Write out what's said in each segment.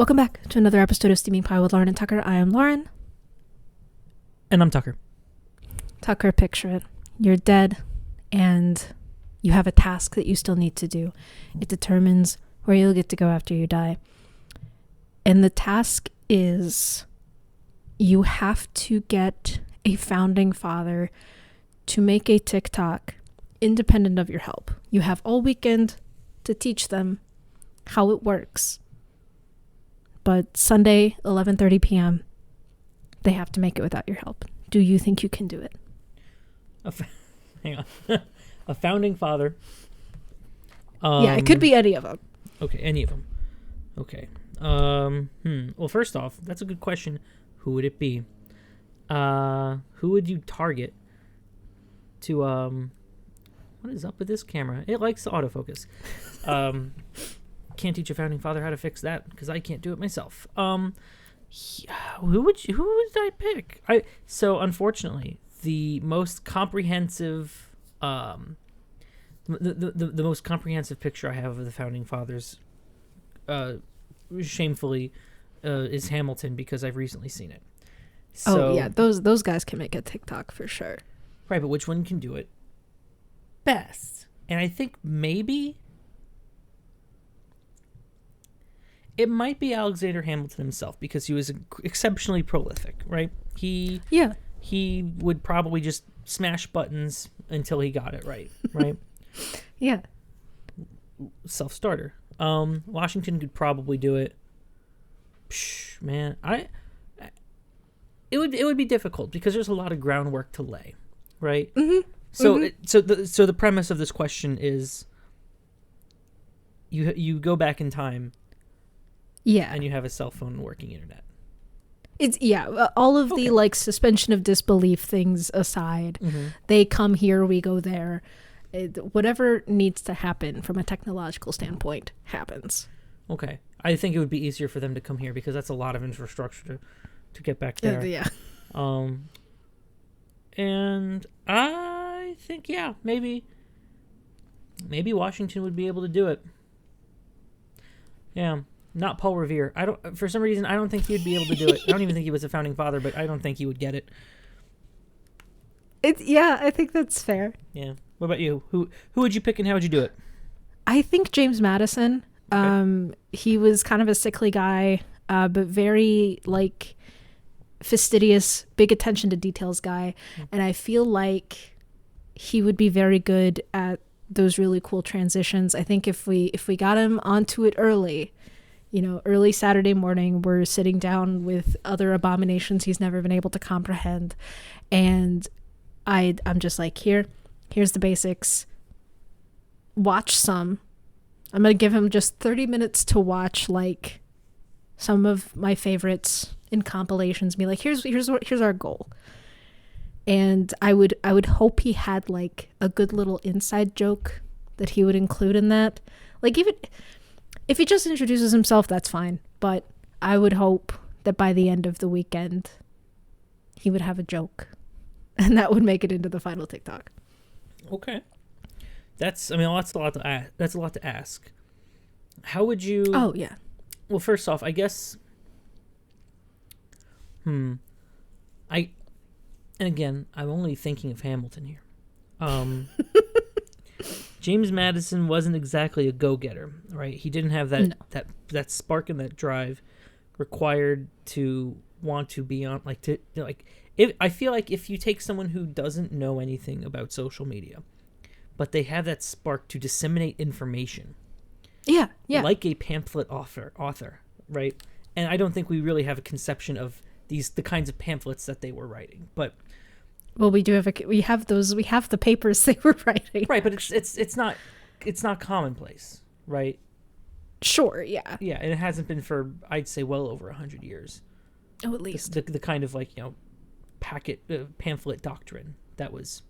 Welcome back to another episode of Steaming Pie with Lauren and Tucker. I am Lauren. And I'm Tucker. Tucker, picture it. You're dead and you have a task that you still need to do. It determines where you'll get to go after you die. And the task is you have to get a founding father to make a TikTok independent of your help. You have all weekend to teach them how it works. But Sunday, 11:30 p.m., they have to make it without your help. Do you think you can do it? Hang on. A founding father. Yeah, it could be any of them. Okay, any of them. Okay. Well, first off, that's a good question. Who would it be? Who would you target to, what is up with this camera? It likes to autofocus. Can't teach a founding father how to fix that because I can't do it myself. Who would I pick? So unfortunately, the most comprehensive, the most comprehensive picture I have of the founding fathers, shamefully, is Hamilton because I've recently seen it. So, yeah, those guys can make a TikTok for sure. Right, but which one can do it best? And I think maybe it might be Alexander Hamilton himself because he was exceptionally prolific, right? He would probably just smash buttons until he got it right? Yeah. Self-starter. Washington could probably do it. Man, it would be difficult because there's a lot of groundwork to lay, right? Mm-hmm. So the premise of this question is you go back in time. Yeah. And you have a cell phone and working internet. It's all of the like suspension of disbelief things aside, they come here, we go there. Whatever needs to happen from a technological standpoint happens. Okay. I think it would be easier for them to come here because that's a lot of infrastructure to get back there. Yeah. And I think, maybe Washington would be able to do it. Yeah. Not Paul Revere. For some reason, I don't think he would be able to do it. I don't even think he was a founding father, but I don't think he would get it. I think that's fair. Yeah. What about you? Who would you pick and how would you do it? I think James Madison. Okay. He was kind of a sickly guy, but very like fastidious, big attention to details guy. And I feel like he would be very good at those really cool transitions. I think if we got him onto it early, early Saturday morning, we're sitting down with other abominations he's never been able to comprehend. And I'm just like, here's the basics. Watch some. I'm going to give him just 30 minutes to watch like some of my favorites in compilations. Be like, here's our goal. And I would hope he had like a good little inside joke that he would include in that. Like even if he just introduces himself, that's fine. But I would hope that by the end of the weekend, he would have a joke. And that would make it into the final TikTok. Okay. That's a lot to ask. How would you... Oh, yeah. Well, first off, I guess... And again, I'm only thinking of Hamilton here. James Madison wasn't exactly a go-getter, right? He didn't have that spark and that drive required to want to be on, I feel like if you take someone who doesn't know anything about social media, but they have that spark to disseminate information, like a pamphlet author, right? And I don't think we really have a conception of the kinds of pamphlets that they were writing, but. Well, we have the papers they were writing. Right, but it's not commonplace, right? Sure, yeah. Yeah, and it hasn't been for, I'd say, well over 100 years. Oh, at least. The kind of pamphlet doctrine that was,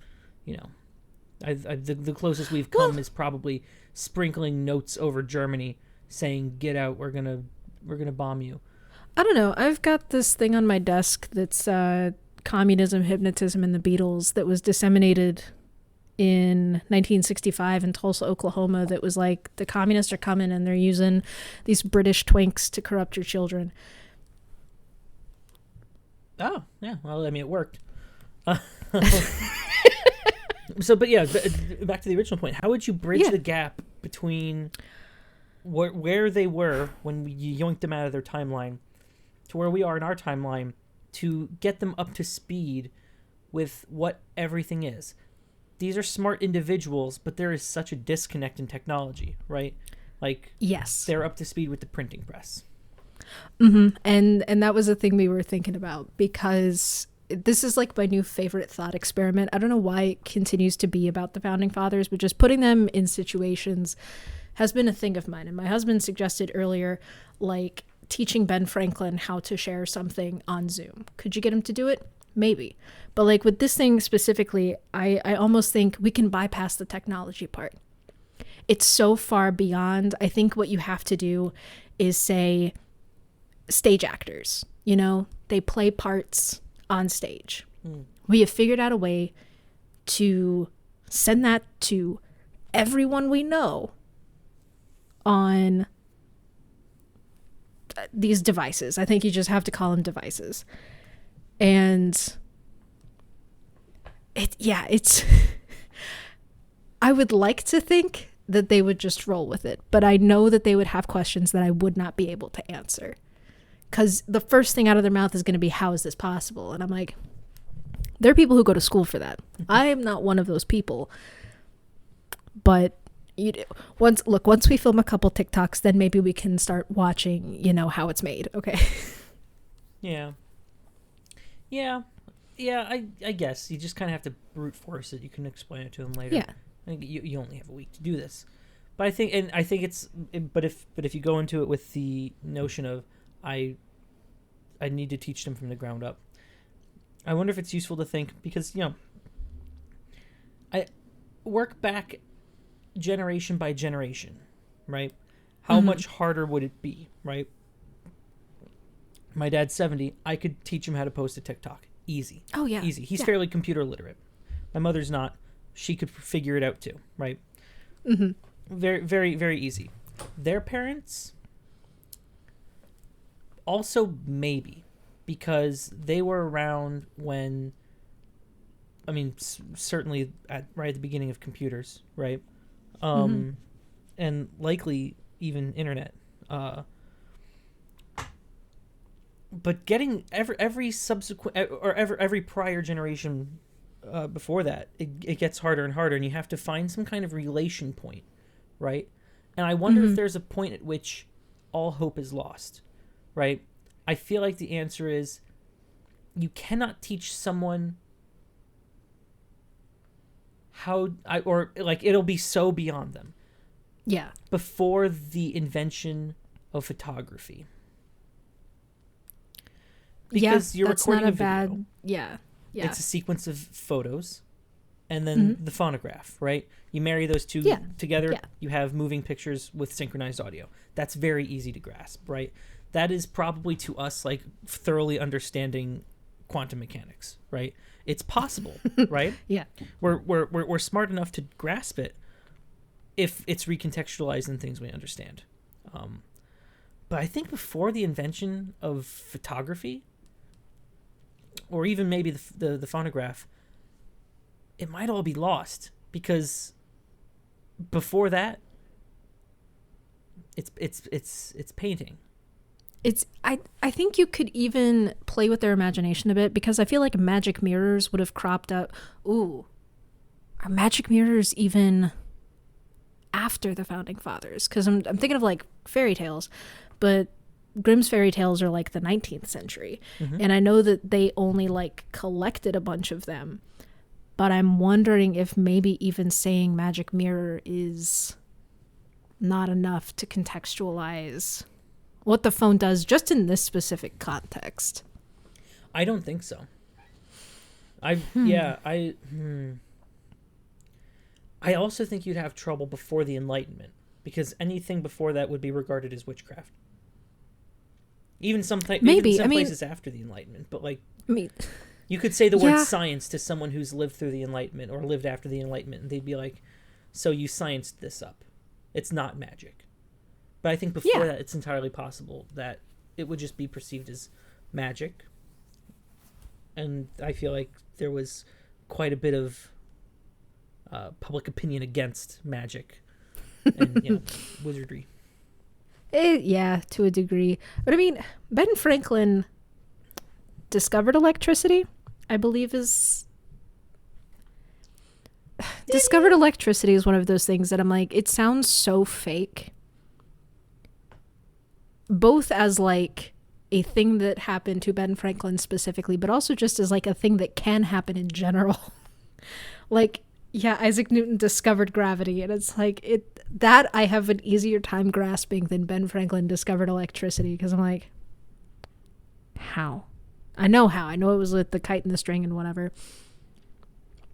the closest we've come is probably sprinkling notes over Germany saying, "Get out, we're gonna bomb you." I don't know. I've got this thing on my desk that's communism, hypnotism, and the Beatles that was disseminated in 1965 in Tulsa, Oklahoma, that was like, the communists are coming and they're using these British twinks to corrupt your children. Oh, yeah. Well, I mean, it worked. So, but yeah, back to the original point. How would you bridge the gap between where they were when you yoinked them out of their timeline to where we are in our timeline to get them up to speed with what everything is? These are smart individuals, but there is such a disconnect in technology, right? Like, yes, they're up to speed with the printing press. Mm-hmm. And that was a thing we were thinking about, because this is like my new favorite thought experiment. I don't know why it continues to be about the founding fathers, but just putting them in situations has been a thing of mine. And my husband suggested earlier, like, teaching Ben Franklin how to share something on Zoom. Could you get him to do it? Maybe. But like with this thing specifically, I almost think we can bypass the technology part. It's so far beyond. I think what you have to do is say, stage actors, you know, they play parts on stage. We have figured out a way to send that to everyone we know on these devices. I think you just have to call them devices. And it's I would like to think that they would just roll with it, but I know that they would have questions that I would not be able to answer, because the first thing out of their mouth is going to be, how is this possible? And I'm like, there are people who go to school for that. I am not one of those people. But once we film a couple TikToks, then maybe we can start watching, you know, how it's made. Okay. Yeah, I guess you just kind of have to brute force it. You can explain it to them later. Yeah. I think you only have a week to do this. But I think if you go into it with the notion of I need to teach them from the ground up, I wonder if it's useful to think, because, you know, I work back generation by generation, right? How much harder would it be, right? My dad's 70. I could teach him how to post a TikTok. Easy. Oh, yeah. Easy. He's fairly computer literate. My mother's not. She could figure it out too, right? Mm-hmm. Very, very, very easy. Their parents, also maybe, because they were around when, I mean, certainly right at the beginning of computers, right? And likely even internet. But getting every subsequent or every prior generation before that, it gets harder and harder, and you have to find some kind of relation point, right? And I wonder if there's a point at which all hope is lost, right? I feel like the answer is you cannot teach someone it'll be so beyond them. Yeah. Before the invention of photography. Because you're recording a video. Yeah. It's a sequence of photos and then the phonograph, right? You marry those two together, you have moving pictures with synchronized audio. That's very easy to grasp, right? That is probably to us like thoroughly understanding quantum mechanics, right? It's possible, right? Yeah. We're smart enough to grasp it if it's recontextualized in things we understand. But I think before the invention of photography, or even maybe the phonograph, it might all be lost, because before that, it's painting. I think you could even play with their imagination a bit, because I feel like magic mirrors would have cropped up. Ooh, are magic mirrors even after the founding fathers? Because I'm thinking of like fairy tales, but Grimm's fairy tales are like the 19th century. And I know that they only like collected a bunch of them, but I'm wondering if maybe even saying magic mirror is not enough to contextualize what the phone does just in this specific context. I don't think so. I also think you'd have trouble before the Enlightenment, because anything before that would be regarded as witchcraft. Even some places after the Enlightenment, but like, I mean, You could say the word science to someone who's lived through the Enlightenment or lived after the Enlightenment, and they'd be like, so you scienced this up. It's not magic. But I think before that, it's entirely possible that it would just be perceived as magic. And I feel like there was quite a bit of public opinion against magic and wizardry. To a degree. But I mean, Ben Franklin discovered electricity, I believe discovered electricity is one of those things that I'm like, it sounds so fake. Both as like a thing that happened to Ben Franklin specifically, but also just as like a thing that can happen in general. Like, yeah, Isaac Newton discovered gravity, and it's like that I have an easier time grasping than Ben Franklin discovered electricity, because I'm like, how? I know how. I know it was with the kite and the string and whatever.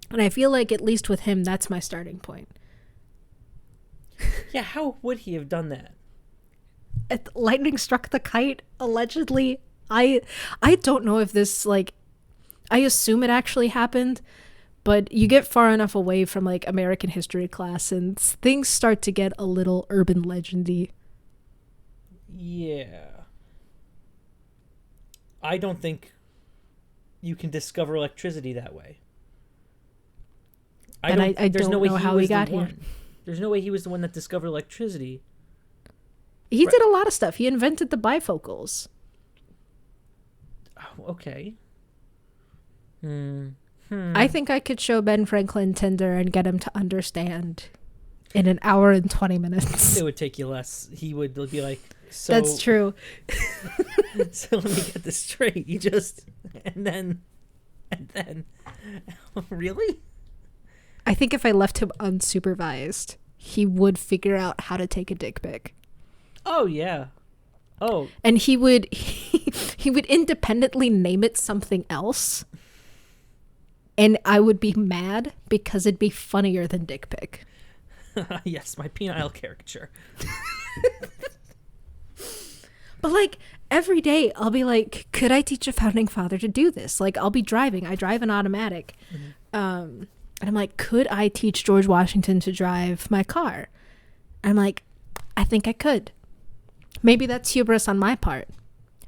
And I feel like at least with him, that's my starting point. Yeah, how would he have done that? Lightning struck the kite, allegedly. I don't know if this, like, I assume it actually happened, but you get far enough away from, like, American history class and things start to get a little urban legendy. Yeah. I don't think you can discover electricity that way. I don't know how he got here. There's no way he was the one that discovered electricity. He did a lot of stuff. He invented the bifocals. Oh, okay. I think I could show Ben Franklin Tinder and get him to understand in an hour and 20 minutes. It would take you less. He would be like, so... That's true. So let me get this straight. You just... And then... Really? I think if I left him unsupervised, he would figure out how to take a dick pic. Oh, yeah. Oh. And he would independently name it something else. And I would be mad because it'd be funnier than dick pic. Yes, my penile caricature. But like every day I'll be like, could I teach a founding father to do this? Like I'll be driving. I drive an automatic. And I'm like, could I teach George Washington to drive my car? And I'm like, I think I could. Maybe that's hubris on my part,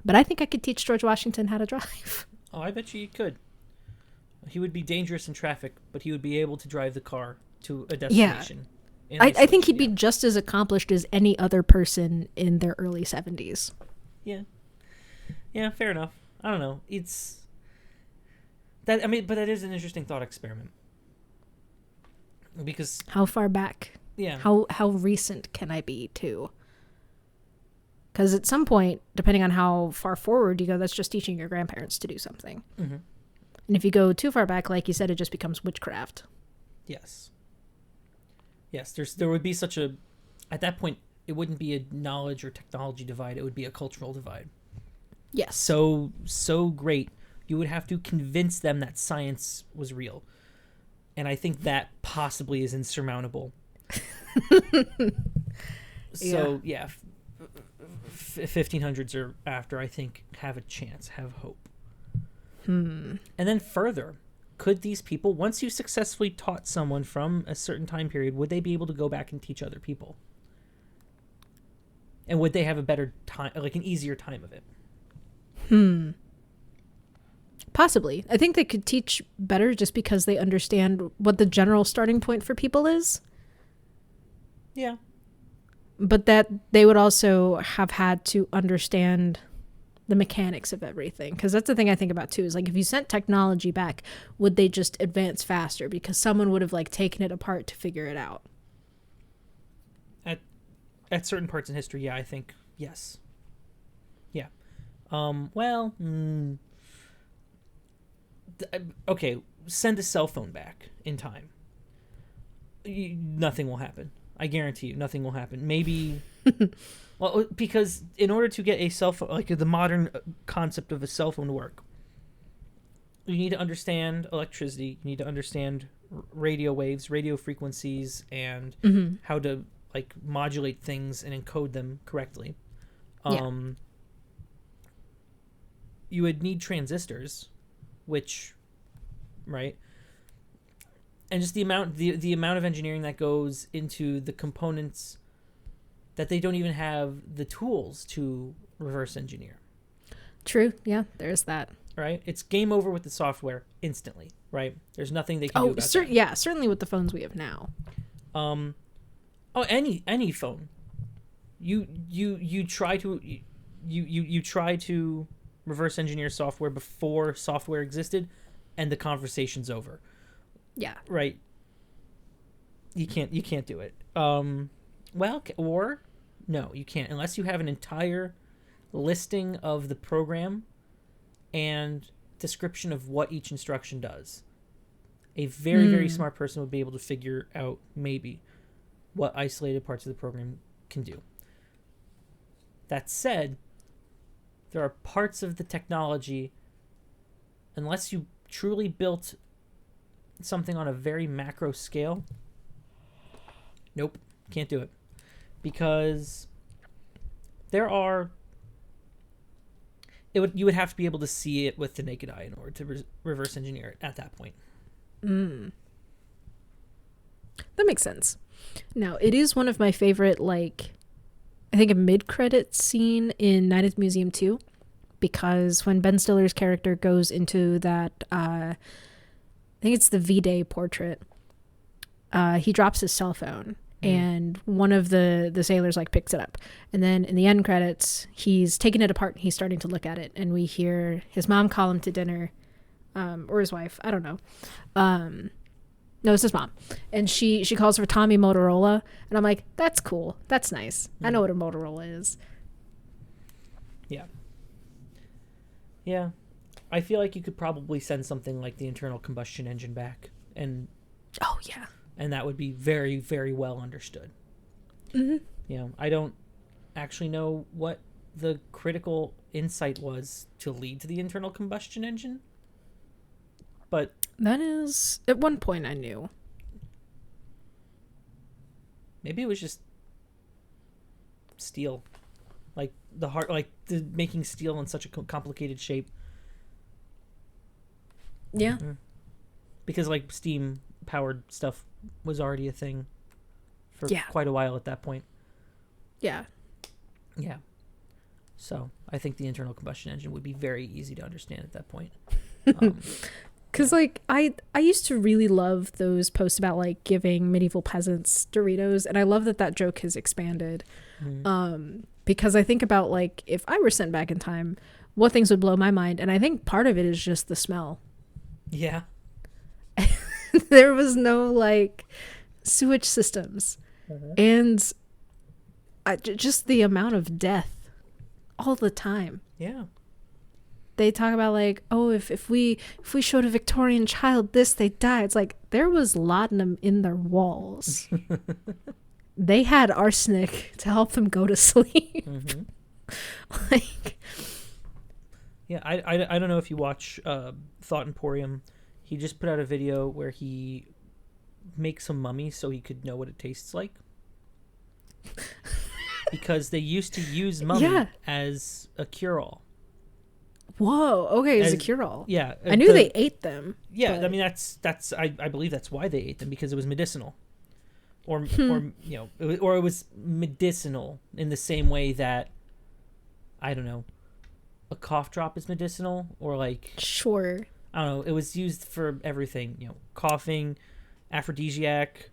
but I think I could teach George Washington how to drive. Oh, I bet you could. He would be dangerous in traffic, but he would be able to drive the car to a destination. Yeah. I think he'd be just as accomplished as any other person in their early 70s. Yeah. Yeah, fair enough. I don't know. It's... that. I mean, but that is an interesting thought experiment. Because... How far back? Yeah. How recent can I be, too? Because at some point, depending on how far forward you go, that's just teaching your grandparents to do something. Mm-hmm. And if you go too far back, like you said, it just becomes witchcraft. Yes. Yes, there would be such a... At that point, it wouldn't be a knowledge or technology divide. It would be a cultural divide. Yes. So great. You would have to convince them that science was real. And I think that possibly is insurmountable. So, yeah. 1500s or after, I think, have a chance, have hope. And then further, could these people, once you successfully taught someone from a certain time period, would they be able to go back and teach other people? And would they have a better time, like an easier time of it? Possibly. I think they could teach better just because they understand what the general starting point for people is. Yeah. But that they would also have had to understand the mechanics of everything. Because that's the thing I think about too, is like if you sent technology back, would they just advance faster? Because someone would have like taken it apart to figure it out. At certain parts in history, yeah, I think, yes. Yeah. Okay, send a cell phone back in time. Nothing will happen. I guarantee you, nothing will happen. Maybe, well, because in order to get a cell phone, like the modern concept of a cell phone to work, you need to understand electricity. You need to understand radio waves, radio frequencies, and how to like modulate things and encode them correctly. You would need transistors, which right? And just the amount of engineering that goes into the components that they don't even have the tools to reverse engineer. True. Yeah, there's that. Right? It's game over with the software instantly, right? There's nothing they can do about that. Yeah, certainly with the phones we have now. Any phone. You try to reverse engineer software before software existed, and the conversation's over. Yeah. Right. You can't do it. Or no, you can't unless you have an entire listing of the program and description of what each instruction does. A very, very smart person would be able to figure out maybe what isolated parts of the program can do. That said, there are parts of the technology, unless you truly built something on a very macro scale, nope, can't do it. Because you would have to be able to see it with the naked eye in order to reverse engineer it at that point. That makes sense. Now, it is one of my favorite, I think a mid-credit scene in Night at the Museum 2, because when Ben Stiller's character goes into that, I think it's the V-Day portrait, he drops his cell phone. And one of the sailors picks it up, and then in the end credits he's taking it apart and he's starting to look at it, and we hear his mom call him to dinner, or his wife, I don't know, no, it's his mom, and she calls for Tommy Motorola, and I'm like, that's cool, that's nice. I know what a Motorola is. Yeah, I feel like you could probably send something like the internal combustion engine back, and and that would be very, very well understood. I don't actually know what the critical insight was to lead to the internal combustion engine, but that is, at one point I knew. Maybe it was just steel, making steel in such a complicated shape. Yeah, because steam powered stuff was already a thing for quite a while at that point. Yeah. So I think the internal combustion engine would be very easy to understand at that point. Because I used to really love those posts about giving medieval peasants Doritos, and I love that joke has expanded. Because I think about if I were sent back in time, what things would blow my mind, and I think part of it is just the smell. Yeah. There was no sewage systems, and just the amount of death all the time. Yeah. They talk about if we showed a Victorian child this, they die. It's there was laudanum in their walls. They had arsenic to help them go to sleep. Yeah, I don't know if you watch Thought Emporium. He just put out a video where he makes some mummies so he could know what it tastes like. Because they used to use mummy as a cure-all. Whoa, okay, as a cure-all. Yeah. I knew they ate them. Yeah, but... I mean, that's I believe that's why they ate them, because it was medicinal. Or it was medicinal in the same way that, I don't know, a cough drop is medicinal, or Sure. I don't know, it was used for everything, coughing, aphrodisiac,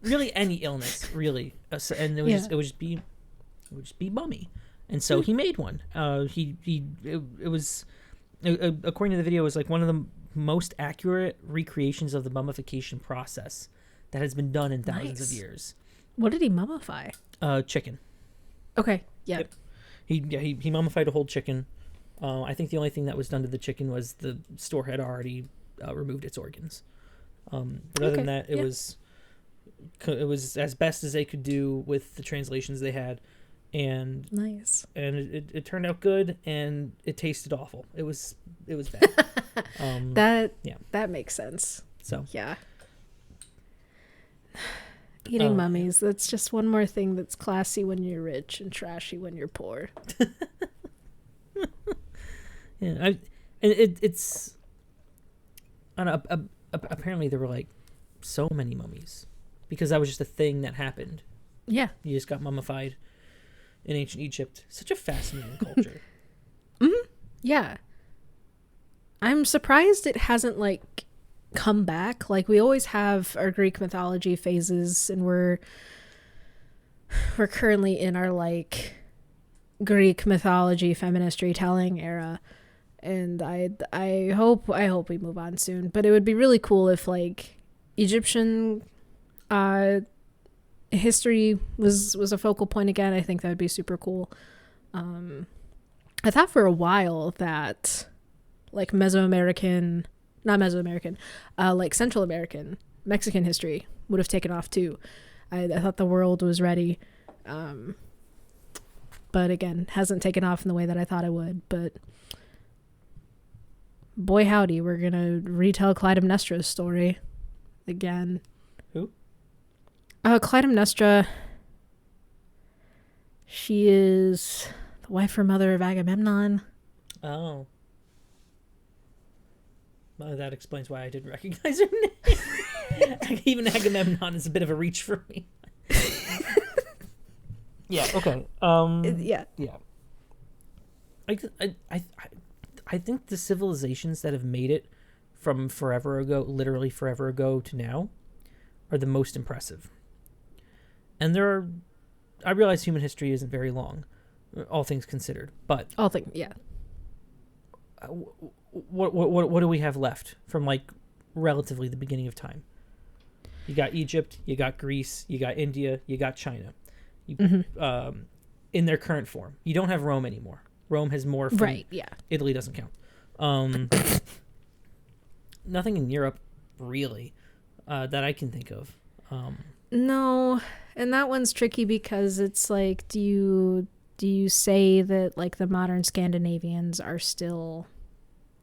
really any illness, really. And it would just be mummy. And so he made one. It was, according to the video, it was one of the most accurate recreations of the mummification process that has been done in thousands of years. What did he mummify? Chicken. Okay. Yeah. Yep. He mummified a whole chicken. I think the only thing that was done to the chicken was the store had already removed its organs. But other than that, it was as best as they could do with the translations they had, and nice. And it turned out good, and it tasted awful. It was bad. That makes sense. So yeah. Eating mummies, that's just one more thing that's classy when you're rich and trashy when you're poor. Yeah, it's I don't know, apparently there were like so many mummies because that was just a thing that happened. Yeah. You just got mummified in ancient Egypt. Such a fascinating culture. Mm-hmm. Yeah. I'm surprised it hasn't like come back. Like we always have our Greek mythology phases, and we're currently in our like Greek mythology feminist retelling era. And I hope we move on soon. But it would be really cool if like Egyptian history was a focal point again. I think that would be super cool. I thought for a while that like like Central American, Mexican history would have taken off too. I thought the world was ready. But again, hasn't taken off in the way that I thought it would. But boy howdy, we're going to retell Clytemnestra's story again. Who? Clytemnestra, she is the wife or mother of Agamemnon. Oh. Well, that explains why I didn't recognize her name. Even Agamemnon is a bit of a reach for me. Yeah, okay. Yeah. Yeah. I think the civilizations that have made it from forever ago, literally forever ago to now, are the most impressive. And I realize human history isn't very long, all things considered, but Yeah. What do we have left from like relatively the beginning of time? You got Egypt, you got Greece, you got India, you got China, in their current form. You don't have Rome anymore. Rome has morphed. Right. Yeah. Italy doesn't count. Nothing in Europe really that I can think of. No, and that one's tricky because it's like, do you say that like the modern Scandinavians are still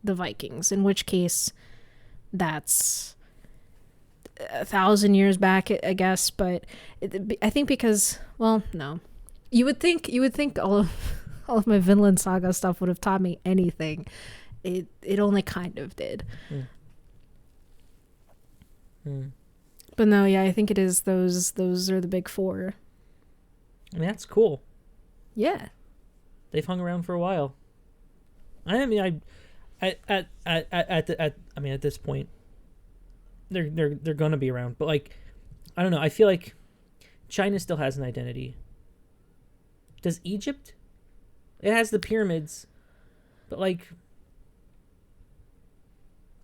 the Vikings? In which case, that's 1,000 years back, I guess. But I think because, well, no, you would think all of my Vinland Saga stuff would have taught me anything. It only kind of did. But no, yeah, I think it is those are the big four. I mean, that's cool. Yeah. They've hung around for a while. I mean, at this point, they're gonna be around. But like, I don't know. I feel like China still has an identity. Does Egypt? It has the pyramids, but like,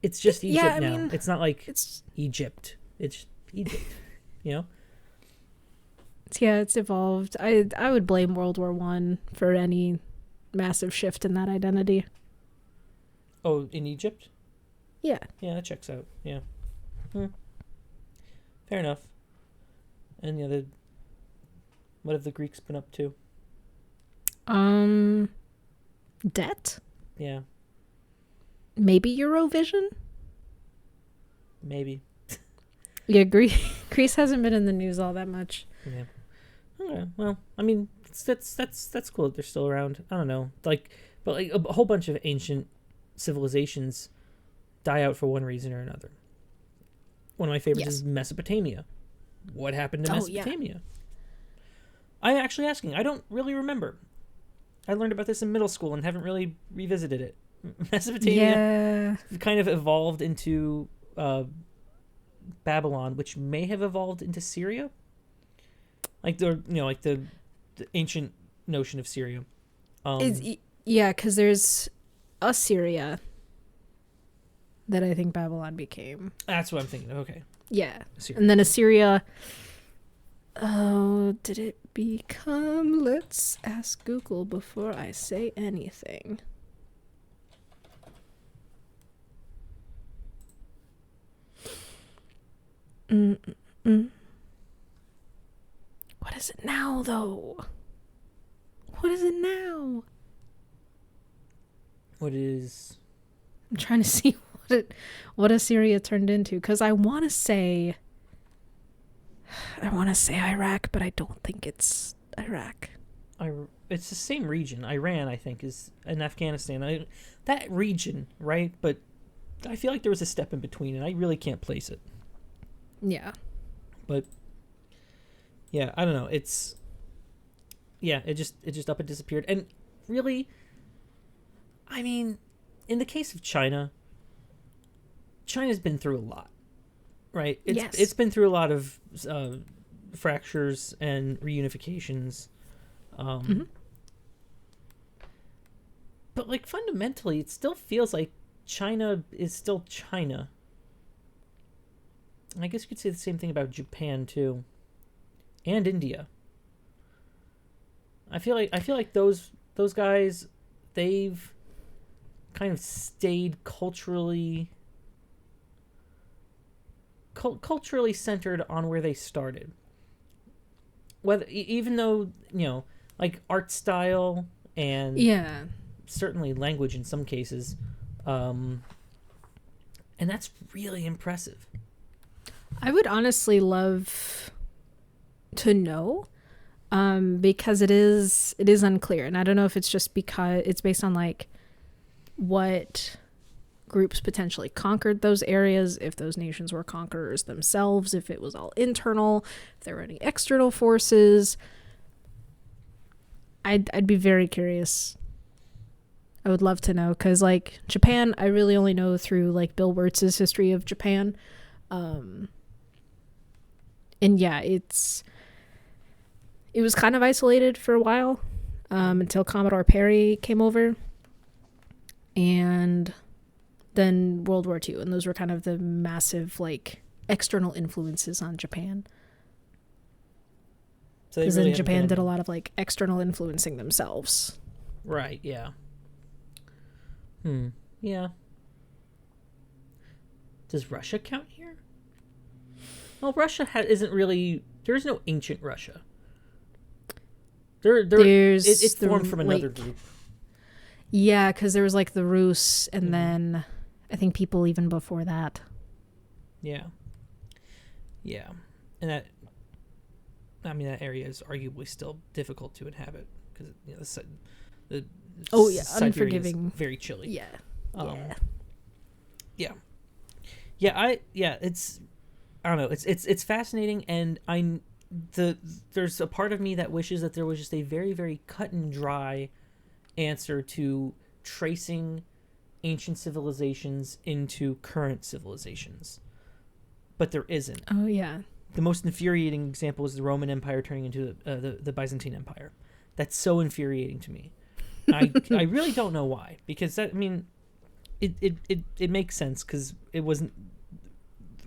it's just Egypt now. Mean, it's not like it's Egypt. It's Egypt, you know. Yeah, it's evolved. I would blame World War I for any massive shift in that identity. Oh, in Egypt? Yeah. Yeah, that checks out. Yeah. Fair enough. And the other, what have the Greeks been up to? Debt? Yeah. Maybe Eurovision? Maybe. Yeah, Greece hasn't been in the news all that much. Yeah. Okay. Well, I mean, that's cool that they're still around. I don't know, but a whole bunch of ancient civilizations die out for one reason or another. One of my favorites is Mesopotamia. What happened to Mesopotamia? Yeah. I'm actually asking. I don't really remember. I learned about this in middle school and haven't really revisited it. Mesopotamia kind of evolved into Babylon, which may have evolved into Syria. Like the ancient notion of Syria. Because there's Assyria that I think Babylon became. That's what I'm thinking. Okay. Yeah. Assyria. And then Assyria. Oh, did it become? Let's ask Google before I say anything. What is it now, though? What is it now? What is? I'm trying to see what Assyria turned into, because I want to say Iraq, but I don't think it's Iraq. It's the same region. Iran, I think, is in Afghanistan. That region, right? But I feel like there was a step in between, and I really can't place it. Yeah. But yeah, I don't know. It just up and disappeared. And really, I mean, in the case of China's been through a lot, right? It's been through a lot of fractures and reunifications. But like fundamentally, it still feels like China is still China. I guess you could say the same thing about Japan too, and India. I feel like those guys, they've kind of stayed culturally centered on where they started. Whether even though, like art style and certainly language in some cases, and that's really impressive. I would honestly love to know, because it is unclear, and I don't know if it's just because it's based on like what groups potentially conquered those areas, if those nations were conquerors themselves, if it was all internal, if there were any external forces. I'd be very curious. I would love to know, because like Japan, I really only know through like Bill Wirtz's History of Japan. And yeah, it was kind of isolated for a while, until Commodore Perry came over, and then World War II, and those were kind of the massive like external influences on Japan. Because then Japan did a lot of like external influencing themselves. Right. Yeah. Yeah. Does Russia count here? Well, Russia isn't really. There is no ancient Russia. It's formed from another group. Yeah, because there was like the Rus, and then I think people even before that. Yeah, and that area is arguably still difficult to inhabit because the unforgiving, very chilly. Yeah. It's I don't know. It's fascinating, and there's a part of me that wishes that there was just a very, very cut and dry answer to tracing ancient civilizations into current civilizations, but there isn't. Oh yeah. The most infuriating example is the Roman Empire turning into the Byzantine Empire. That's so infuriating to me. I really don't know why, because it makes sense because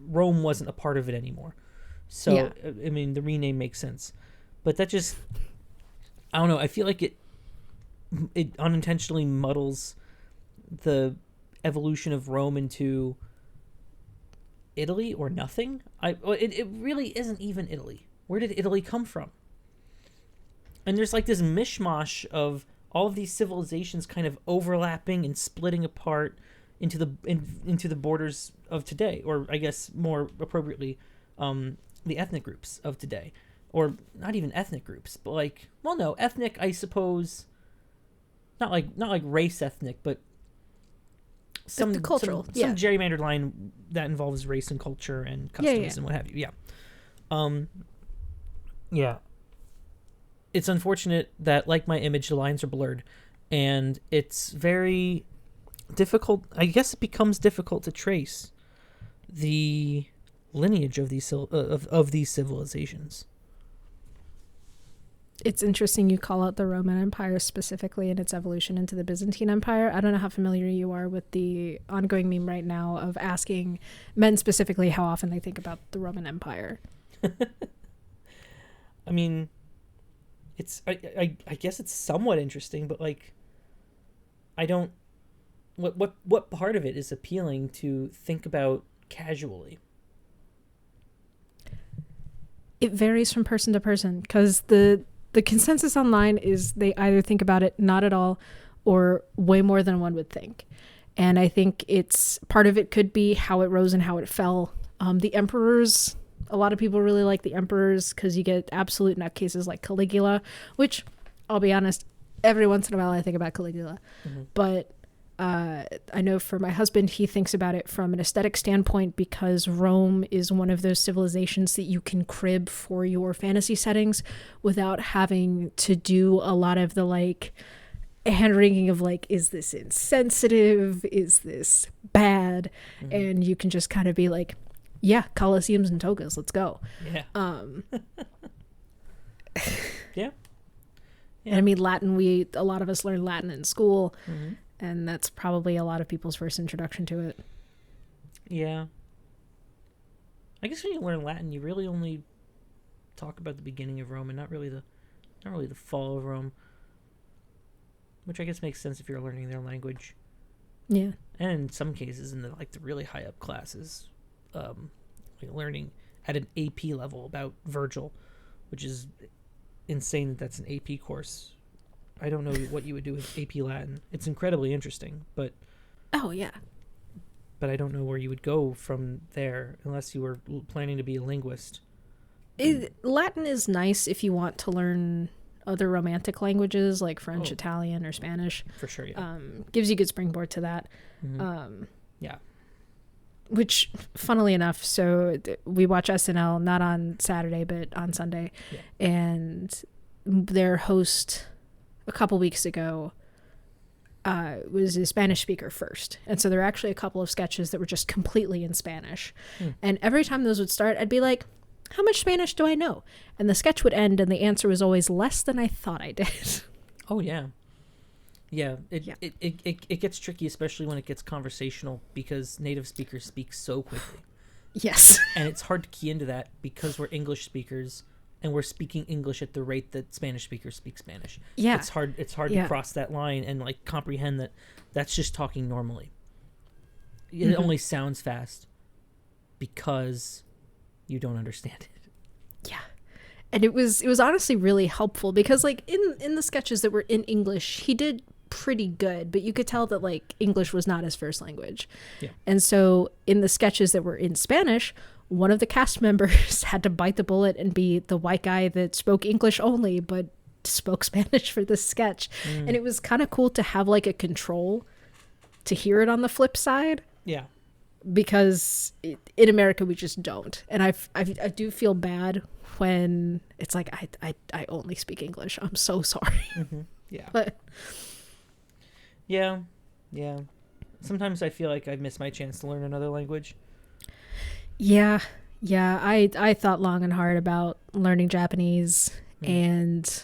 Rome wasn't a part of it anymore. So yeah. I mean, the rename makes sense, but that just, I don't know. I feel like it unintentionally muddles the evolution of Rome into Italy or nothing. It really isn't even Italy. Where did Italy come from? And there's like this mishmash of all of these civilizations kind of overlapping and splitting apart into the borders of today, or I guess more appropriately, the ethnic groups of today, or not even ethnic groups, but like, well, no, ethnic, I suppose, not like race ethnic, but some cultural, some gerrymandered line that involves race and culture and customs and what have you. It's unfortunate that, like my image, the lines are blurred, and it's very difficult. I guess it becomes difficult to trace the lineage of these civilizations. It's interesting you call out the Roman Empire specifically and its evolution into the Byzantine Empire. I don't know how familiar you are with the ongoing meme right now of asking men specifically how often they think about the Roman Empire. I mean, it's I guess it's somewhat interesting, but like, I don't. What part of it is appealing to think about casually? It varies from person to person, because the consensus online is they either think about it not at all or way more than one would think. And I think it's part of it could be how it rose and how it fell. The emperors, a lot of people really like the emperors because you get absolute nutcases like Caligula, which I'll be honest, every once in a while I think about Caligula. Mm-hmm. But I know for my husband, he thinks about it from an aesthetic standpoint because Rome is one of those civilizations that you can crib for your fantasy settings without having to do a lot of the like hand-wringing of like, is this insensitive? Is this bad? Mm-hmm. And you can just kind of be like, yeah, Colosseums and togas, let's go. Yeah. Yeah. And I mean, Latin, a lot of us learn Latin in school. Mm-hmm. And that's probably a lot of people's first introduction to it. Yeah. I guess when you learn Latin, you really only talk about the beginning of Rome and not really the fall of Rome. Which I guess makes sense if you're learning their language. Yeah. And in some cases, in the really high up classes, learning at an AP level about Virgil, which is insane that that's an AP course. I don't know what you would do with AP Latin. It's incredibly interesting, but... Oh, yeah. But I don't know where you would go from there unless you were planning to be a linguist. Latin is nice if you want to learn other Romantic languages like French, Italian, or Spanish. For sure, yeah. Gives you a good springboard to that. Mm-hmm. Yeah. Which, funnily enough, so we watch SNL not on Saturday, but on Sunday. Yeah. And their host... a couple weeks ago was a Spanish speaker first. And so there were actually a couple of sketches that were just completely in Spanish. And every time those would start, I'd be like, how much Spanish do I know? And the sketch would end and the answer was always less than I thought I did. Oh, yeah. Yeah. It gets tricky, especially when it gets conversational because native speakers speak so quickly. Yes. And it's hard to key into that because we're English speakers. And we're speaking English at the rate that Spanish speakers speak Spanish. Yeah. It's hard to cross that line and like comprehend that that's just talking normally. It only sounds fast because you don't understand it. Yeah. And it was honestly really helpful because like in the sketches that were in English, he did pretty good, but you could tell that like English was not his first language. Yeah. And so in the sketches that were in Spanish, one of the cast members had to bite the bullet and be the white guy that spoke English only, but spoke Spanish for this sketch. And it was kind of cool to have like a control to hear it on the flip side. Yeah. Because in America, we just don't. And I do feel bad when it's like, I only speak English. I'm so sorry. Mm-hmm. Yeah. But yeah. Yeah. Sometimes I feel like I miss my chance to learn another language. Yeah. I thought long and hard about learning Japanese and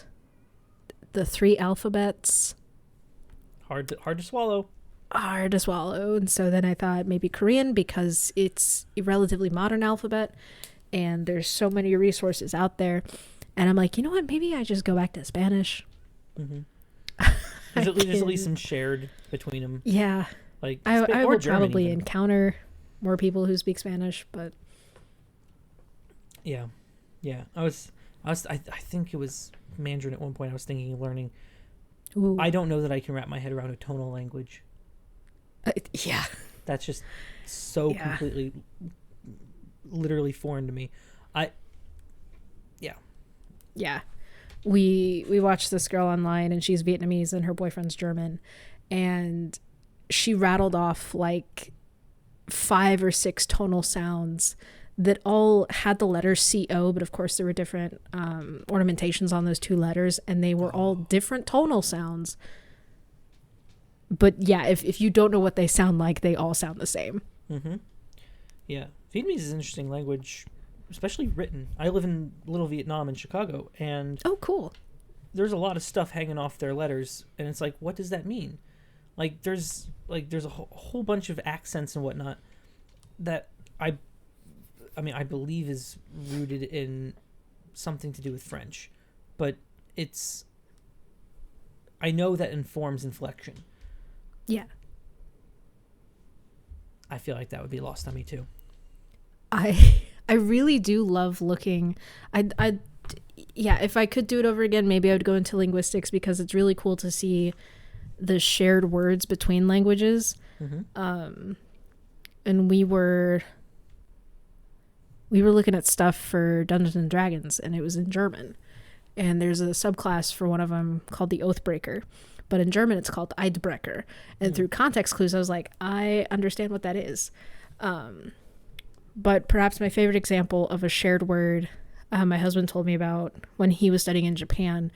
the 3 alphabets. Hard to swallow. Hard to swallow. And so then I thought maybe Korean because it's a relatively modern alphabet and there's so many resources out there. And I'm like, you know what? Maybe I just go back to Spanish. Mm-hmm. There's at least some shared between them. Yeah. Like I would probably encounter more people who speak Spanish, but yeah. I think it was Mandarin at one point. I was thinking of learning. Ooh. I don't know that I can wrap my head around a tonal language. Yeah. That's just so completely, literally foreign to me. Yeah. We watched this girl online and she's Vietnamese and her boyfriend's German, and she rattled off like 5 or 6 tonal sounds that all had the letter CO, but of course there were different ornamentations on those 2 letters, and they were all different tonal sounds. But yeah, if you don't know what they sound like, they all sound the same. Mm-hmm. Yeah. Vietnamese is an interesting language, especially written. I live in Little Vietnam in Chicago, and oh, cool. There's a lot of stuff hanging off their letters, and it's like, what does that mean? Like, there's a whole bunch of accents and whatnot that I believe is rooted in something to do with French, but I know that informs inflection. Yeah. I feel like that would be lost on me too. I really do love looking. If I could do it over again, maybe I would go into linguistics because it's really cool to see the shared words between languages. Mm-hmm. And we were looking at stuff for Dungeons and Dragons, and it was in German. And there's a subclass for one of them called the Oathbreaker, but in German it's called Eidbrecher. And through context clues, I was like, I understand what that is. But perhaps my favorite example of a shared word my husband told me about when he was studying in Japan,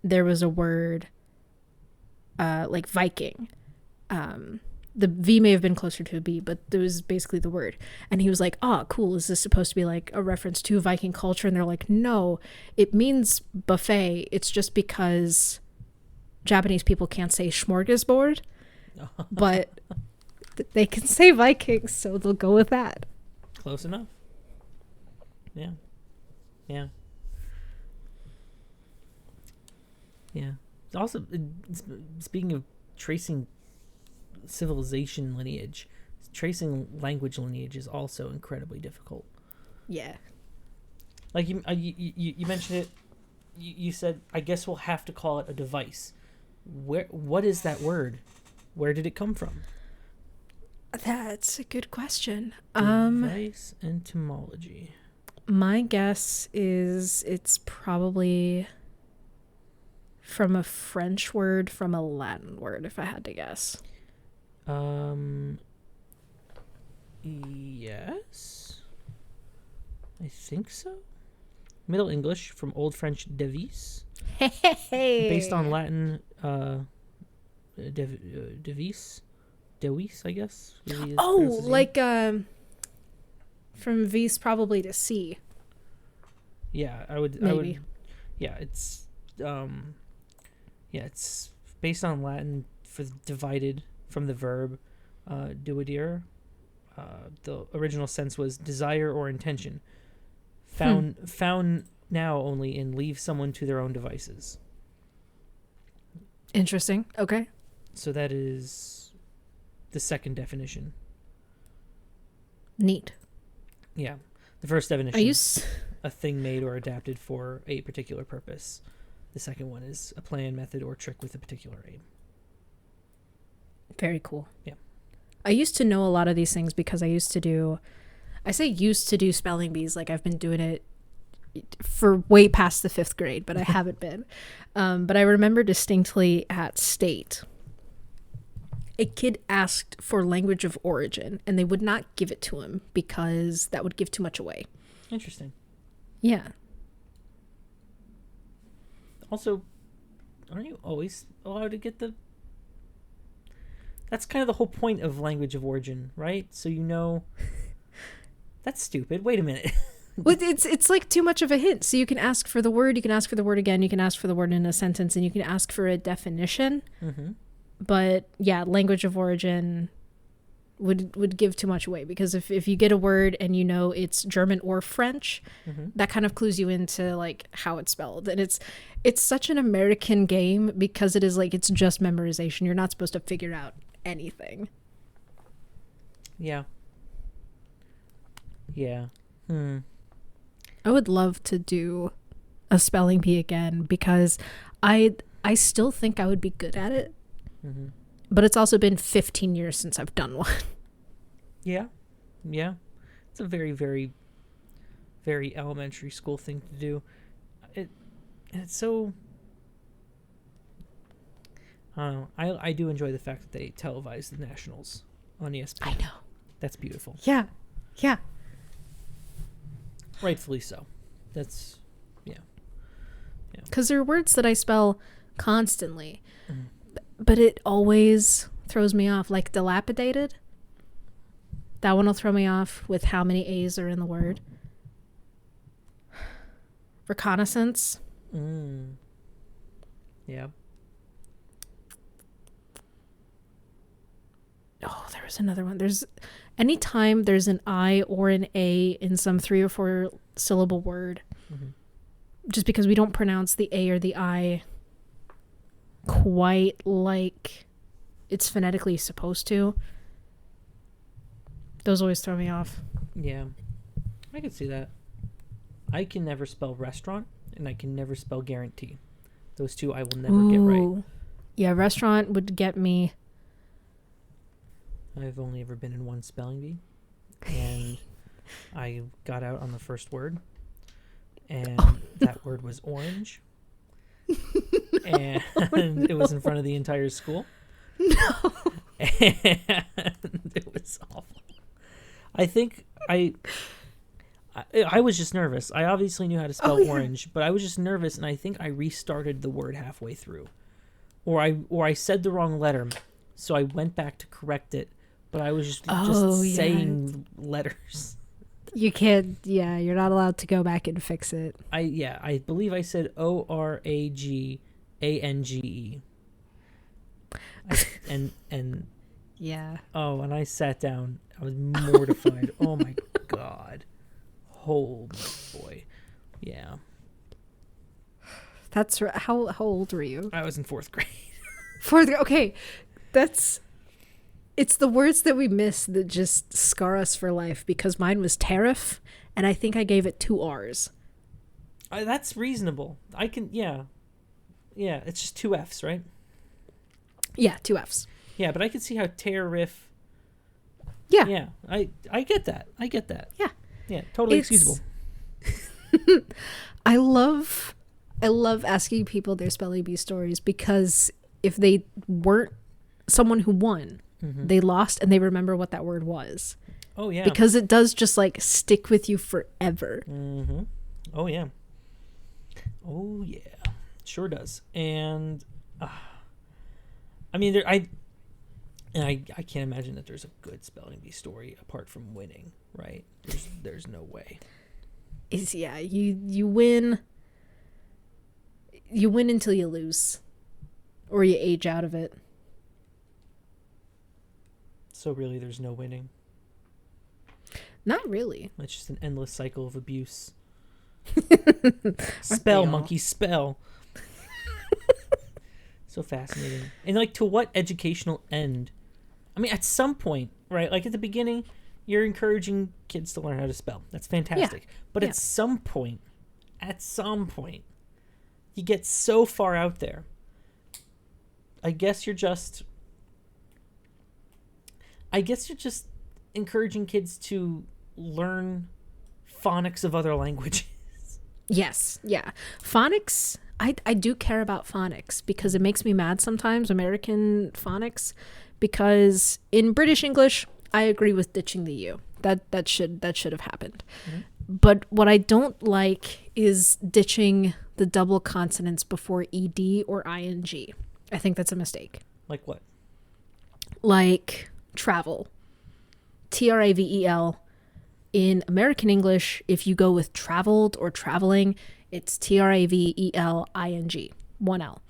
there was a word like Viking. The V may have been closer to a B, but it was basically the word. And he was like, oh, cool. Is this supposed to be like a reference to Viking culture? And they're like, no, it means buffet. It's just because Japanese people can't say smorgasbord, but they can say Vikings, so they'll go with that. Close enough. Yeah. Yeah. Yeah. Also, speaking of tracing civilization lineage, tracing language lineage is also incredibly difficult. Yeah. Like you mentioned it. You said, I guess we'll have to call it a device. What is that word? Where did it come from? That's a good question. Device etymology. My guess is it's probably from a French word, from a Latin word, if I had to guess. Yes. I think so. Middle English from Old French devis. Hey. Based on Latin devis, I guess. Oh, like from vis probably to see. Yeah, I would. Yeah, it's it's based on Latin for divided from the verb duidere. The original sense was desire or intention. Found now only in leave someone to their own devices. Interesting. Okay. So that is the second definition. Neat. Yeah. The first definition a thing made or adapted for a particular purpose. The second one is a plan, method, or trick with a particular aim. Very cool. Yeah. I used to know a lot of these things because I used to do spelling bees. Like I've been doing it for way past the 5th grade, but I haven't been. But I remember distinctly at State, a kid asked for language of origin and they would not give it to him because that would give too much away. Interesting. Yeah. Also, aren't you always allowed to get the... That's kind of the whole point of language of origin, right? So you know... That's stupid. Wait a minute. Well, it's like too much of a hint. So you can ask for the word, you can ask for the word again, you can ask for the word in a sentence, and you can ask for a definition. Mm-hmm. But yeah, language of origin would give too much away, because if you get a word and you know it's German or French, that kind of clues you into like how it's spelled. And it's such an American game because it is like it's just memorization. You're not supposed to figure out anything. Yeah. Yeah. I would love to do a spelling bee again because I still think I would be good at it. Mm-hmm. But it's also been 15 years since I've done one. Yeah. Yeah. It's a very, very, very elementary school thing to do. It's so... I don't know. I do enjoy the fact that they televise the Nationals on ESPN. I know. That's beautiful. Yeah. Yeah. Rightfully so. That's... Yeah. Because there are words that I spell constantly. Mm-hmm. But it always throws me off. Like dilapidated. That one will throw me off with how many A's are in the word. Reconnaissance. Yeah. Oh, there was another one. Anytime there's an I or an A in some 3 or 4 syllable word, just because we don't pronounce the A or the I quite like it's phonetically supposed to, those always throw me off. Yeah, I can see that. I can never spell restaurant, and I can never spell guarantee. Those two I will never get right. Yeah, restaurant would get me. I've only ever been in one spelling bee, and I got out on the first word, and that word was orange. and it was in front of the entire school. No. And it was awful. I think I was just nervous. I obviously knew how to spell orange, but I was just nervous, and I think I restarted the word halfway through, or I said the wrong letter, so I went back to correct it. But I was just saying letters. You can't. Yeah, you're not allowed to go back and fix it. I believe I said ORAGANGE. And yeah. Oh, and I sat down. I was mortified. Oh my god. Oh boy. Yeah. That's right. How old were you? I was in 4th grade. 4th. Okay, it's the words that we miss that just scar us for life, because mine was tariff, and I think I gave it 2 R's. That's reasonable. I can, yeah. Yeah, it's just 2 F's, right? Yeah, 2 F's. Yeah, but I can see how tariff. Yeah. Yeah, I get that. I get that. Yeah. Yeah, totally excusable. I love asking people their spelling bee stories, because if they weren't someone who won, they lost, and they remember what that word was. Oh, yeah. Because it does just like stick with you forever. Mm-hmm. Oh, yeah. Oh, yeah. It sure does. And I mean, I can't imagine that there's a good spelling bee story apart from winning, right? There's no way. You win until you lose, or you age out of it. So really, there's no winning. Not really. It's just an endless cycle of abuse. Spell, monkey, spell. So fascinating. And like, to what educational end? I mean, at some point, right? Like at the beginning, you're encouraging kids to learn how to spell. That's fantastic. Yeah. But at some point, you get so far out there. I guess you're just encouraging kids to learn phonics of other languages. Yes. Yeah. Phonics. I do care about phonics, because it makes me mad sometimes, American phonics, because in British English, I agree with ditching the U. That should have happened. Mm-hmm. But what I don't like is ditching the double consonants before ed or ing. I think that's a mistake. Like what? Like travel. Travel. In American English, if you go with traveled or traveling, it's traveling. 1 L.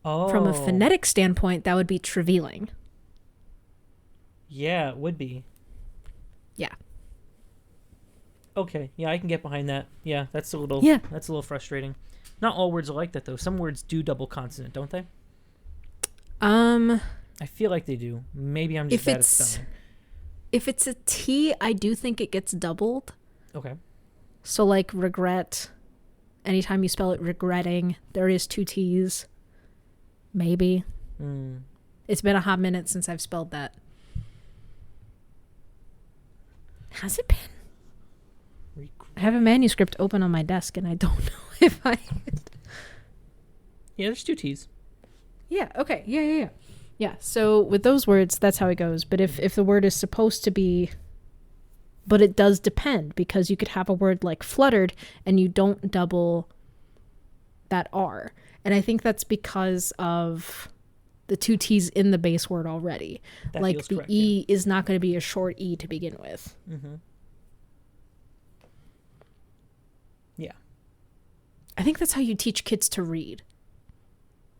Oh. From a phonetic standpoint, that would be traveling. Yeah, it would be. Yeah. Okay. Yeah, I can get behind that. Yeah, that's a little frustrating. Not all words are like that though. Some words do double consonant, don't they? I feel like they do. Maybe I'm just bad at spelling. If it's a T, I do think it gets doubled. Okay. So like regret, anytime you spell it regretting, there is 2 T's. Maybe. It's been a hot minute since I've spelled that. Has it been? I have a manuscript open on my desk, and I don't know if I... Yeah, there's 2 T's. Yeah, okay. Yeah. Yeah, so with those words, that's how it goes. But if the word is supposed to be... But it does depend, because you could have a word like fluttered, and you don't double that R. And I think that's because of the 2 T's in the base word already. That like the correct, E is not going to be a short E to begin with. Mm-hmm. Yeah. I think that's how you teach kids to read.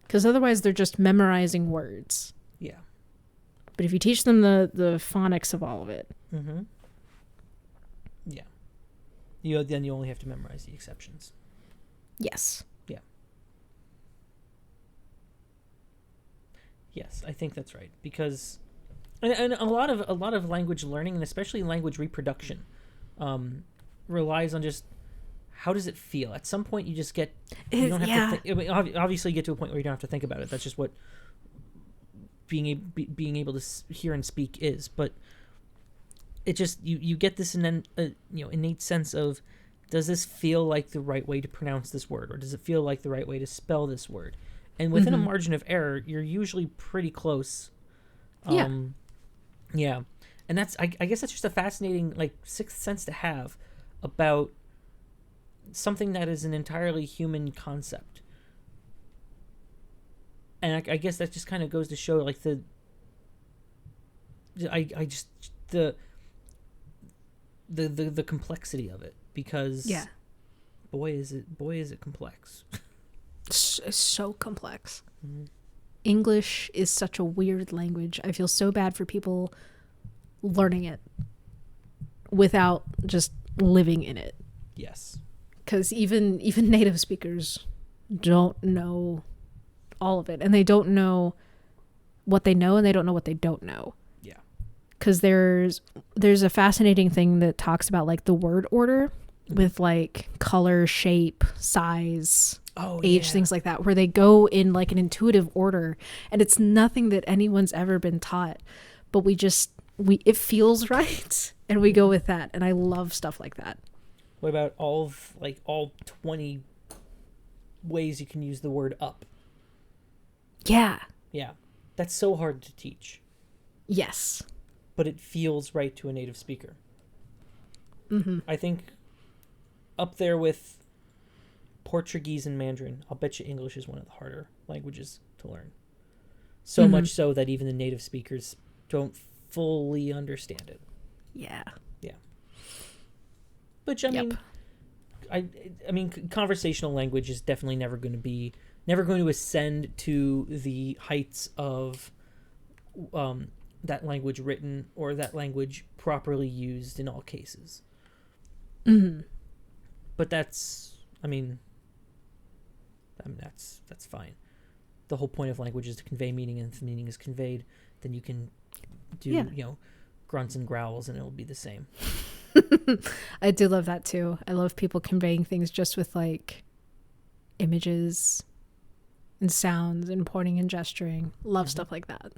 Because otherwise they're just memorizing words. Yeah. But if you teach them the phonics of all of it. Mm-hmm. Yeah. Then you only have to memorize the exceptions. Yes. Yeah. Yes, I think that's right. Because and a lot of language learning, and especially language reproduction, relies on just how does it feel? At some point, you just get... You don't have to think... I mean, obviously, you get to a point where you don't have to think about it. That's just what being able to hear and speak is. But it just... You get this innate sense of, does this feel like the right way to pronounce this word? Or does it feel like the right way to spell this word? And within a margin of error, you're usually pretty close. Yeah. And that's, I guess that's just a fascinating, like, sixth sense to have about something that is an entirely human concept. And I guess that just kind of goes to show, like, the complexity of it, because boy is it complex. So complex. English is such a weird language. I feel so bad for people learning it without just living in it. Yes. Because even native speakers don't know all of it, and they don't know what they know, and they don't know what they don't know. Yeah. Because there's a fascinating thing that talks about, like, the word order with, like, color, shape, size, age, things like that, where they go in, like, an intuitive order, and it's nothing that anyone's ever been taught, but it feels right, and we go with that, and I love stuff like that. What about all 20 ways you can use the word up? Yeah. Yeah. That's so hard to teach. Yes. But it feels right to a native speaker. I think up there with Portuguese and Mandarin, I'll bet you English is one of the harder languages to learn. So much so that even the native speakers don't fully understand it. Yeah. Yeah. Which, I mean, conversational language is definitely never going to ascend to the heights of that language written or that language properly used in all cases. But that's fine. The whole point of language is to convey meaning, and if the meaning is conveyed, then you can do grunts and growls, and it'll be the same. I do love that too. I love people conveying things just with, like, images and sounds and pointing and gesturing. Love stuff like that.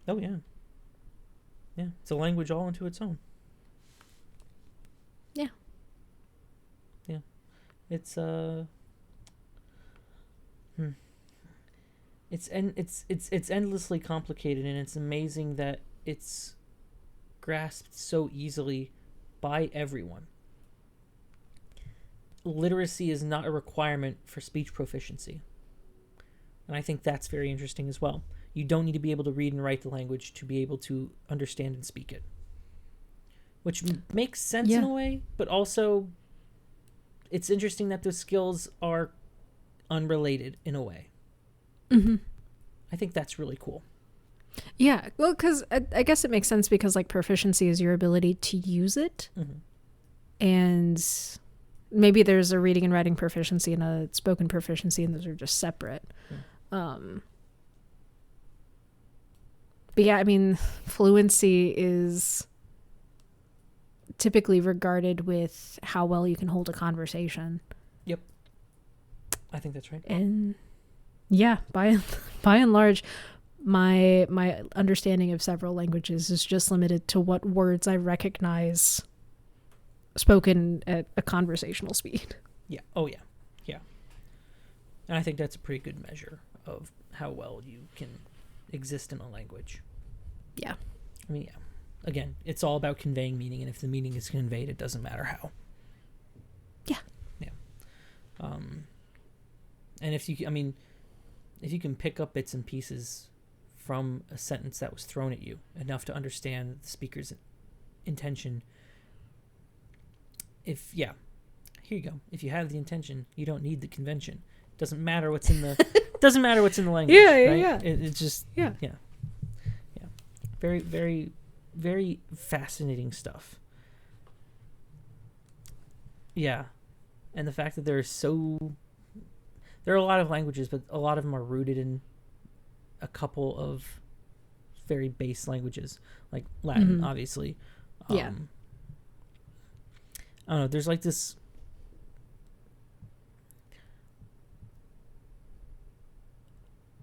Oh yeah. Yeah, it's a language all into its own. Yeah. Yeah. It's it's endlessly complicated, and it's amazing that it's grasped so easily by everyone. Literacy is not a requirement for speech proficiency. And I think that's very interesting as well. You don't need to be able to read and write the language to be able to understand and speak it. Which makes sense in a way, but also it's interesting that those skills are unrelated in a way. I think that's really cool. Yeah, well, because I guess it makes sense, because, like, proficiency is your ability to use it. And maybe there's a reading and writing proficiency and a spoken proficiency, and those are just separate. But yeah, I mean, fluency is typically regarded with how well you can hold a conversation. Yep. I think that's right. And yeah, by and large, my understanding of several languages is just limited to what words I recognize spoken at a conversational speed. Yeah. Oh yeah. Yeah. And I think that's a pretty good measure of how well you can exist in a language. Yeah. I mean, yeah. Again, it's all about conveying meaning, and if the meaning is conveyed, it doesn't matter how. Yeah. Yeah. And if you can pick up bits and pieces from a sentence that was thrown at you enough to understand the speaker's intention, here you go. If you have the intention, you don't need the convention. Doesn't matter what's in the language. Yeah. It's just yeah. Very, very, very fascinating stuff. Yeah, and the fact that there are a lot of languages, but a lot of them are rooted in a couple of very base languages, like Latin, obviously. Yeah. I don't know. There's like this.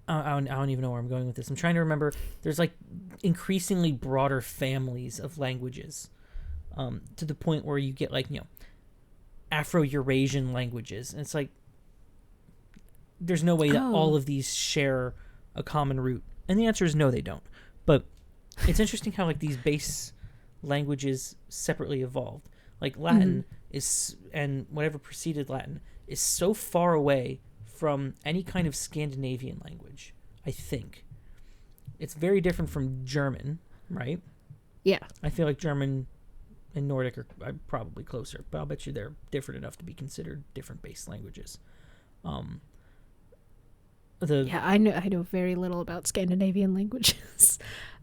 I don't even know where I'm going with this. I'm trying to remember. There's like increasingly broader families of languages, to the point where you get like, Afro-Eurasian languages, and it's like there's no way that all of these share a common root. And the answer is no, they don't. But it's interesting how like these base languages separately evolved. Like Latin is, and whatever preceded Latin, is so far away from any kind of Scandinavian language, I think. It's very different from German, right? Yeah. I feel like German and Nordic are probably closer, but I'll bet you they're different enough to be considered different base languages. I know very little about Scandinavian languages.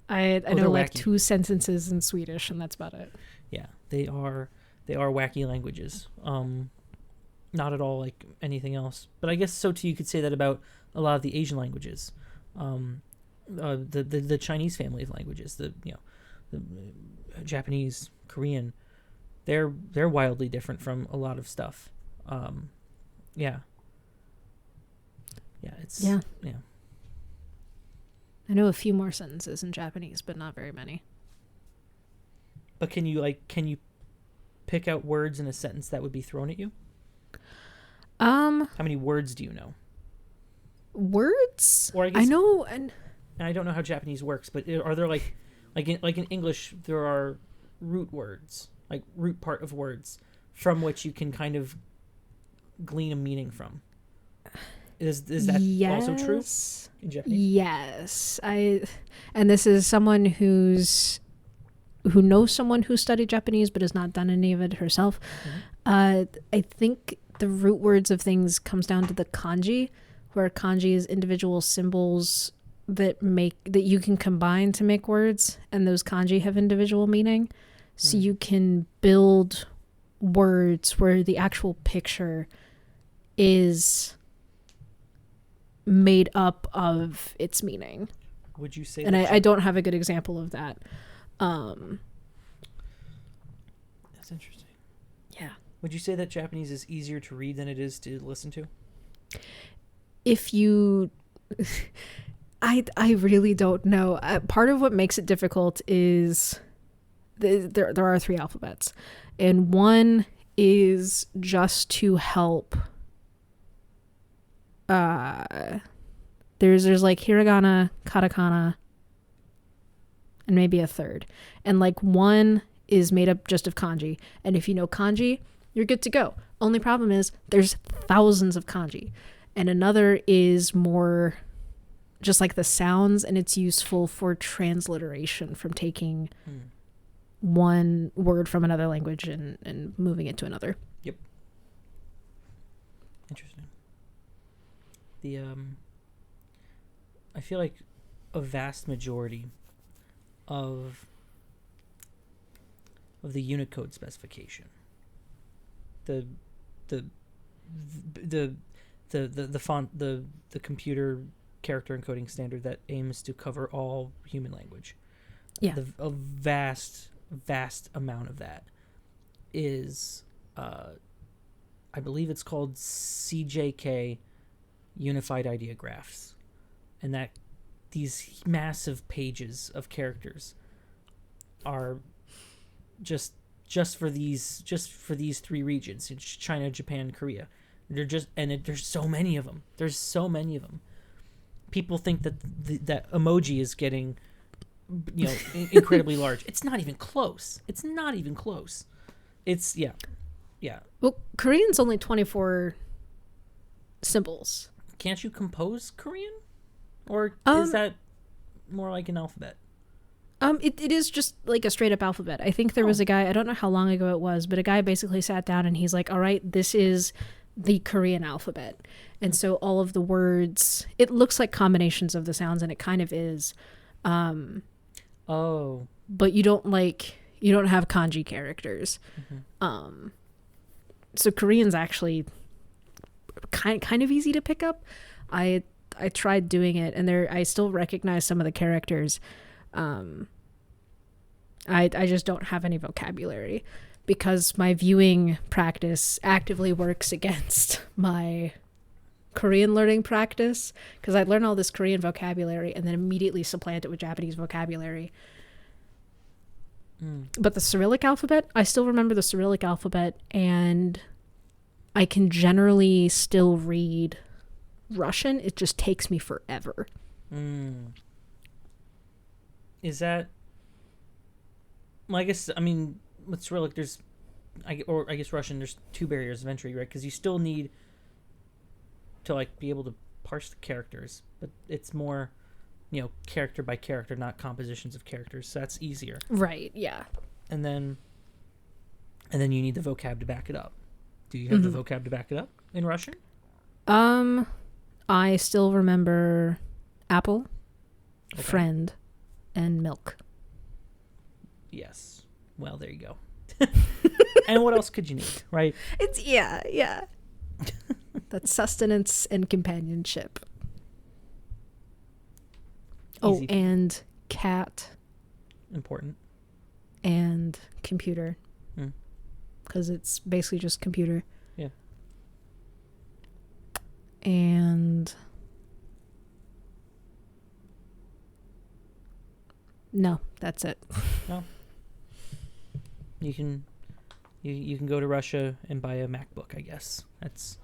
I know like wacky. 2 sentences in Swedish, and that's about it. Yeah, they are wacky languages. Not at all like anything else. But I guess so too. You could say that about a lot of the Asian languages, the Chinese family of languages, the Japanese, Korean. They're wildly different from a lot of stuff. Yeah. I know a few more sentences in Japanese, but not very many. But can you pick out words in a sentence that would be thrown at you? How many words do you know? Words? Or I guess, I know, and I don't know how Japanese works, but are there like in English there are root words, like root part of words, from which you can kind of glean a meaning from? Is that also true in Japanese? Yes. And this is someone who knows someone who studied Japanese but has not done any of it herself. I think the root words of things comes down to the kanji, where kanji is individual symbols that you can combine to make words, and those kanji have individual meaning. So you can build words where the actual picture is made up of its meaning. Would you say? And I don't have a good example of that. That's interesting. Yeah. Would you say that Japanese is easier to read than it is to listen to? If you, I really don't know. Part of what makes it difficult is there are 3 alphabets, and one is just to help. There's like hiragana, katakana, and maybe a third. And like one is made up just of kanji. And if you know kanji, you're good to go. Only problem is there's thousands of kanji. And another is more just like the sounds, and it's useful for transliteration, from taking one word from another language and moving it to another. Yep. Interesting. I feel like a vast majority of the Unicode specification, the font, the computer character encoding standard that aims to cover all human language. Yeah. A vast amount of that is, I believe it's called CJK, Unified Ideographs, and that these massive pages of characters are just for these 3 regions: it's China, Japan, Korea. There's so many of them. People think that that emoji is getting, incredibly large. It's not even close. It's yeah. Well, Korean's only 24 symbols. Can't you compose Korean? Or is that more like an alphabet? It is just like a straight up alphabet. I think there was a guy, I don't know how long ago it was, but a guy basically sat down and he's like, all right, this is the Korean alphabet. And so all of the words, it looks like combinations of the sounds, and it kind of is. But you don't have kanji characters. So Korean's actually kind of easy to pick up. I tried doing it, and I still recognize some of the characters. I just don't have any vocabulary, because my viewing practice actively works against my Korean learning practice, because I learn all this Korean vocabulary and then immediately supplant it with Japanese vocabulary. But the Cyrillic alphabet, I still remember the Cyrillic alphabet, and I can generally still read Russian, it just takes me forever. Is that? Well, I mean, what's real? Like, I guess Russian. There's 2 barriers of entry, right? Because you still need to like be able to parse the characters, but it's more, character by character, not compositions of characters. So that's easier. Right. Yeah. And then you need the vocab to back it up. Do you have the vocab to back it up in Russian? I still remember apple, Okay. friend, and milk. Yes. Well, there you go. And what else could you need, right? It's yeah. That's sustenance and companionship. Easy. Oh, and cat Important. and computer. Because it's basically just computer. Yeah. And no, that's it. No. You can go to Russia and buy a MacBook, I guess. That's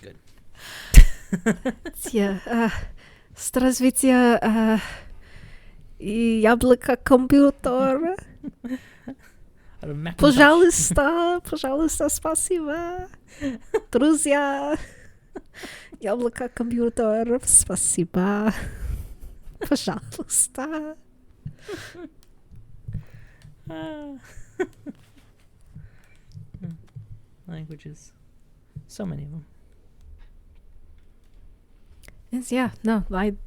good. Yeah. Здравствуйте. Яблоко компьютер. Пожалуйста, спасибо. Друзья. Яблоко компьютер. Спасибо. Пожалуйста. Languages. So many of them.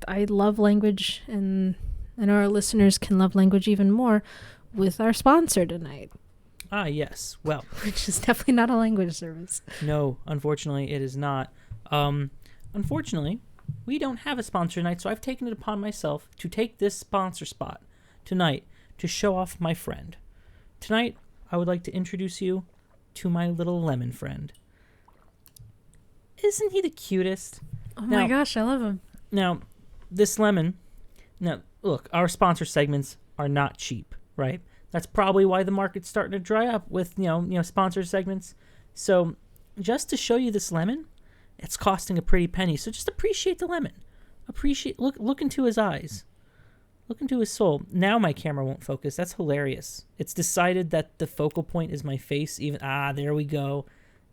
I love language, and I know our listeners can love language even more with our sponsor tonight. Ah, yes. Well, which is definitely not a language service. No, unfortunately, it is not. Unfortunately, we don't have a sponsor tonight, so I've taken it upon myself to take this sponsor spot tonight to show off my friend. Tonight, I would like to introduce you to my little lemon friend. Isn't he the cutest? Oh my gosh, I love him. Now, this lemon... Now, look, our sponsor segments are not cheap, right? That's probably why the market's starting to dry up with, sponsor segments. So, just to show you this lemon, it's costing a pretty penny. So just appreciate the lemon. Look into his eyes. Look into his soul. Now my camera won't focus. That's hilarious. It's decided that the focal point is my face. There we go.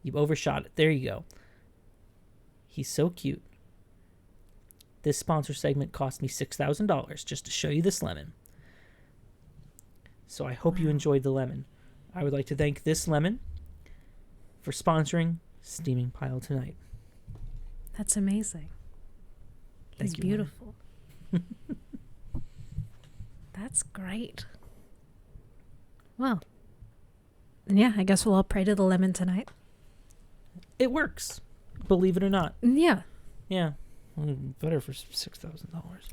You've overshot it. There you go. He's so cute. This sponsor segment cost me $6,000 just to show you this lemon. So I hope you enjoyed the lemon. I would like to thank this lemon for sponsoring Steaming Pile tonight. That's amazing. He's beautiful. That's great. Well, yeah, I guess we'll all pray to the lemon tonight. It works, believe it or not. Yeah. Yeah. Better for $6,000.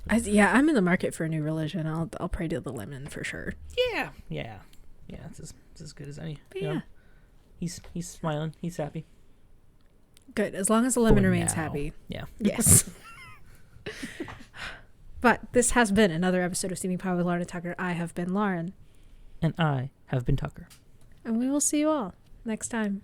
I'm in the market for a new religion. I'll pray to the lemon for sure. Yeah. It's as good as any. Yeah. He's smiling. He's happy. Good, as long as the lemon For remains now. happy. Yeah. Yes. But this has been another episode of Steaming Pile with Lauren and Tucker. I have been Lauren. And I have been Tucker. And we will see you all next time.